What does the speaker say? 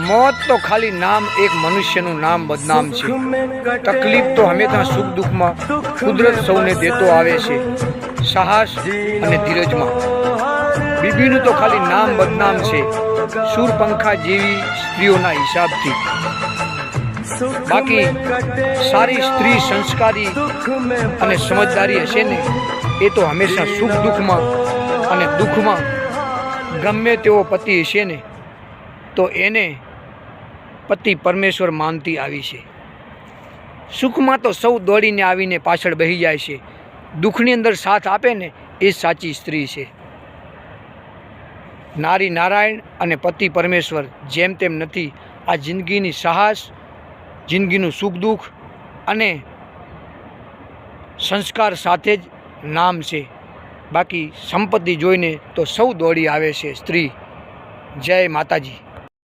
મોત તો ખાલી નામ, એક મનુષ્યનું નામ બદનામ છે। તકલીફ તો હંમેશા સુખ દુઃખમાં કુદરત સૌને દેતો આવે છે, સાહસ અને ધીરજમાં। બીબીનું તો ખાલી નામ બદનામ છે, શૂરપંખા જેવી સ્ત્રીઓના હિસાબથી। બાકી સારી સ્ત્રી સંસ્કારી અને સમજદારી હશે ને, એ તો હંમેશા સુખ દુઃખમાં અને દુઃખમાં ગમે તેવો પતિ હશે ને, તો એને પતિ પરમેશ્વર માનતી આવી છે। સુખમાં તો સૌ દોડીને આવીને પાછળ બેસી જાય છે, દુઃખની અંદર સાથ આપે ને એ સાચી સ્ત્રી છે। નારી નારાયણ અને પતિ પરમેશ્વર જેમ તેમ નથી। આ જિંદગીની સાહસ, જિંદગીનું સુખ દુઃખ અને સંસ્કાર સાથે જ નામ છે। બાકી સંપત્તિ જોઈને તો સૌ દોડી આવે છે સ્ત્રી। જય માતાજી।